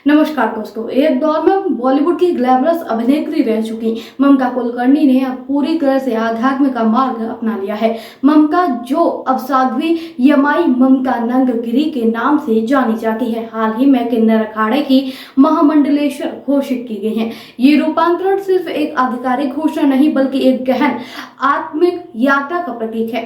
नमस्कार दोस्तों, एक दौर में बॉलीवुड की ग्लैमरस अभिनेत्री रह चुकी ममता कुलकर्णी ने अब पूरी तरह से आध्यात्म का मार्ग अपना लिया है। ममता, जो अब साध्वी यमाई ममता नंदगिरी के नाम से जानी जाती है, हाल ही में किन्नर अखाड़े की महामंडलेश्वर घोषित की गई है। ये रूपांतरण सिर्फ एक आधिकारिक घोषणा नहीं बल्कि एक गहन आत्मिक यात्रा का प्रतीक है।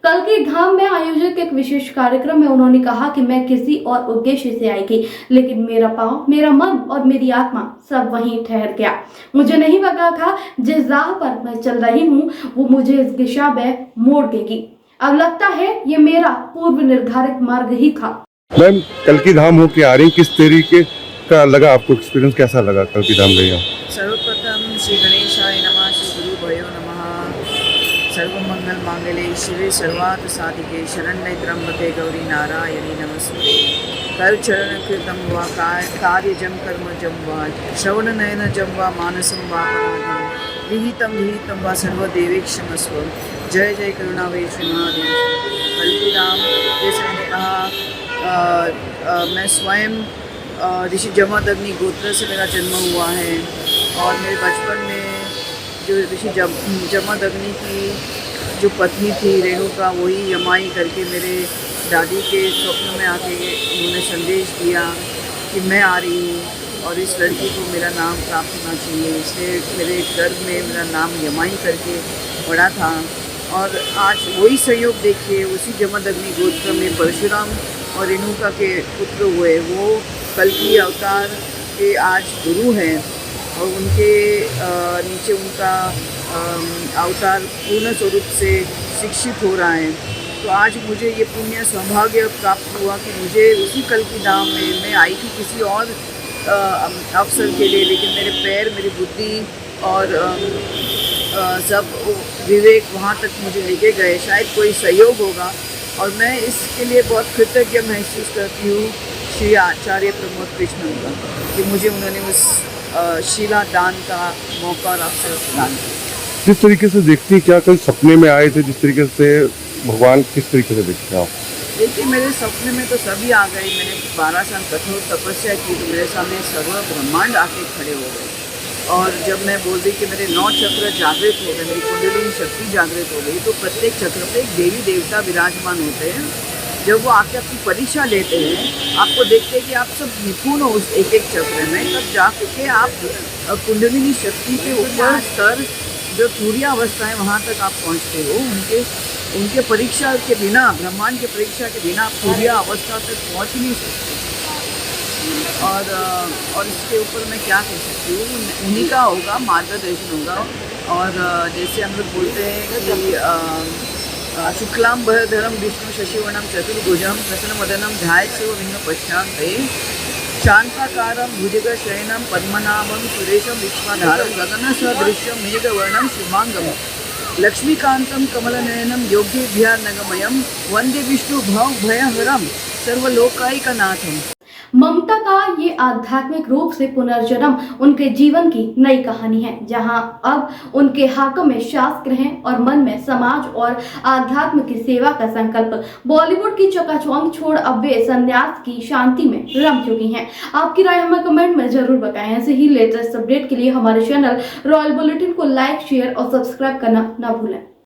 कल्कि धाम में आयोजित एक विशेष कार्यक्रम में उन्होंने कहा कि मैं किसी और उद्देश्य से आई थी, लेकिन मेरा पांव, मेरा मन और मेरी आत्मा सब वहीं ठहर गया। मुझे नहीं पता था जिस राह पर मैं चल रही हूँ वो मुझे इस दिशा में मोड़ देगी। अब लगता है ये मेरा पूर्व निर्धारित मार्ग ही था। मैम, कल्कि धाम होके आ रही, किस तरीके का लगा आपको? एक्सपीरियंस कैसा लगा कल्कि धाम गई? सर्वप्रथम श्री गणेशाय नमः, श्री गुरुभयो नमः। सर्वमंगल मांगल्ये शिवे सर्वार्थ साधिके शरण्ये त्र्यंबके गौरी नारायणी नमस्ते। कर चरण कृतं वा कार्यजं कर्मजं वा श्रवणनयन जं वा मानसं वा परागं विहितं वा सर्वदेवेक्षमस्व। जय जय करुणामय श्री महादेव। कल्कि धाम, जैसे मैंने कहा, मैं स्वयं ऋषि जमदग्नि गोत्र से मेरा जन्म हुआ है और मेरे बचपन में जो ऋषि जमदग्नि की जो पत्नी थी रेणुका, वही यमाई करके मेरे दादी के स्वप्न में आके उन्होंने संदेश दिया कि मैं आ रही हूँ और इस लड़की को मेरा नाम प्राप्त होना चाहिए। इसलिए मेरे गर्भ में मेरा नाम यमाई करके पड़ा था। और आज वही संयोग देखिए, उसी जमदग्नि गोत्र में परशुराम और रेणुका के पुत्र हुए। वो कल्कि अवतार के आज गुरु हैं और उनके नीचे उनका अवतार पूर्ण स्वरूप से शिक्षित हो रहा है। तो आज मुझे ये पुण्य सौभाग्य प्राप्त हुआ कि मुझे उसी कल्कि धाम में, मैं आई थी किसी और अवसर के लिए, लेकिन मेरे पैर, मेरी बुद्धि और सब विवेक वहाँ तक मुझे लेके गए। शायद कोई सहयोग होगा और मैं इसके लिए बहुत कृतज्ञ महसूस करती हूँ श्री आचार्य प्रमोद कृष्ण का कि मुझे उन्होंने उस शीला दान का मौका और अवसर प्रदान किया। जिस तरीके से देखती, क्या कल सपने में आए थे? जिस तरीके से भगवान किस तरीके से देखते आप? देखिए, मेरे सपने में तो सभी आ गए। मैंने 12 साल कठोर तपस्या की तो मेरे सामने सर्व ब्रह्मांड आके खड़े हो गए। और जब मैं बोल रही कि मेरे 9 चक्र जागृत हो गए, मेरी कुंडलिनी शक्ति जागृत हो गई, तो प्रत्येक चक्र पे एक देवी देवता विराजमान होते हैं। जब वो आके अपनी परीक्षा लेते हैं, आपको देखते हैं कि आप सब निपुण हो उस एक एक चक्र में, तब जाके आप कुंडलिनी शक्ति के ऊपर स्तर जो तुरीयावस्था है वहाँ तक आप पहुँचते हो। उनके परीक्षा के बिना, ब्रह्मांड के परीक्षा के बिना आप तुरीयावस्था तक पहुँच ही नहीं सकते। और इसके ऊपर मैं क्या कह सकती हूँ, उन्हीं का होगा मार्गदर्शन होगा। और जैसे हम लोग बोलते हैं कि शुक्लां भरधरं विष्णु शशिवर्णं चतुर्भुजं प्रसन्नवदनं ध्यायेत् पश्चान्ते शान्ताकारं भुजगशयनं पद्मनाभं सुरेशं विश्वाधारं गगनसदृशं मेघवर्णं शुभांगं लक्ष्मीकान्तं कमलनयनं योगीभ्यार्नगमयं वन्दे विष्णु भवभयहरं सर्वलोकैकनाथम्। ममता का ये आध्यात्मिक रूप से पुनर्जन्म उनके जीवन की नई कहानी है, जहां अब उनके हाथों में शास्त्र हैं और मन में समाज और आध्यात्म की सेवा का संकल्प। बॉलीवुड की चकाचौंध छोड़ अब वे संन्यास की शांति में रम चुकी हैं। आपकी राय हमें कमेंट में जरूर बताएं। ऐसे ही लेटेस्ट अपडेट के लिए हमारे चैनल रॉयल बुलेटिन को लाइक, शेयर और सब्सक्राइब करना ना भूलें।